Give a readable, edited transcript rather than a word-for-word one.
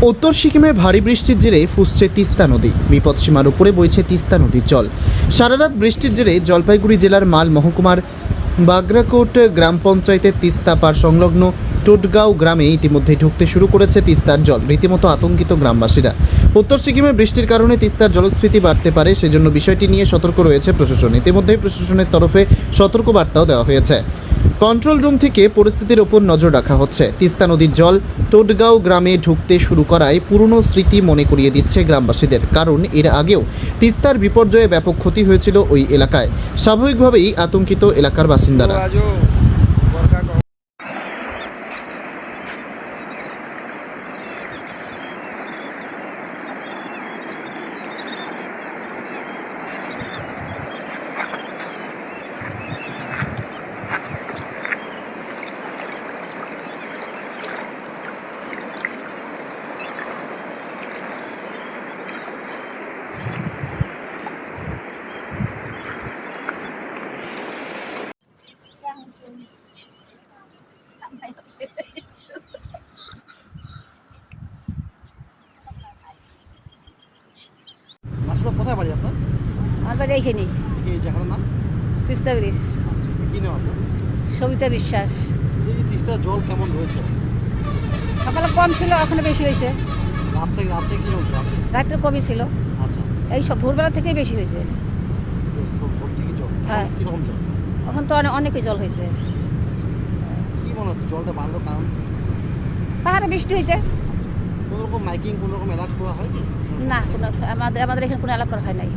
উত্তর সিকিমে ভারী বৃষ্টির জেরে ফুসছে তিস্তা নদী। বিপদসীমার উপরে বইছে তিস্তা নদীর জল। সারারাত বৃষ্টির জেরে জলপাইগুড়ি জেলার মাল মহকুমার বাগরাকোট গ্রাম পঞ্চায়েতের তিস্তা পার সংলগ্ন টোটগাঁও গ্রামে ইতিমধ্যেই ঢুকতে শুরু করেছে তিস্তার জল। রীতিমতো আতঙ্কিত গ্রামবাসীরা। উত্তর সিকিমে বৃষ্টির কারণে তিস্তার জলস্ফীতি বাড়তে পারে, সেজন্য বিষয়টি নিয়ে সতর্ক রয়েছে প্রশাসন। ইতিমধ্যেই প্রশাসনের তরফে সতর্কবার্তাও দেওয়া হয়েছে। কন্ট্রোল রুম থেকে পরিস্থিতির ওপর নজর রাখা হচ্ছে। তিস্তা নদীর জল টোটগাঁও গ্রামে ঢুকতে শুরু করায় পুরনো স্মৃতি মনে করিয়ে দিচ্ছে গ্রামবাসীদের। কারণ এর আগেও তিস্তার বিপর্যয়ে ব্যাপক ক্ষতি হয়েছিল ওই এলাকায়। স্বাভাবিকভাবেই আতঙ্কিত এলাকার বাসিন্দারা। আসলে কোথায় বাড়ি আপনার? আমার বাড়ি এইখানে এই জায়গাটার নাম? তিস্তা ব্রিজ। কি নাম আপনার? সবিতা বিশ্বাস। এই তিস্তার জল কেমন রয়েছে? সকালে কম ছিল, এখন বেশি হয়েছে। রাত থেকে কি হচ্ছে? রাত্রে কমই ছিল, আচ্ছা, এই সব ভোরবেলা থেকেই বেশি হয়েছে। ভোর থেকে জল? হ্যাঁ। কিরকম জল? এখন তো অনেকই জল হয়েছে। কি মনে হচ্ছে জলটা বাড়লো কারণ? পাহাড়ে বৃষ্টি হয়েছে। কোনো রকম মাইকিং, কোনো রকম অ্যালার্ট করা হয়েছে? না, কোনো আমাদের এখানে কোনো এলাকা করা হয় নাই।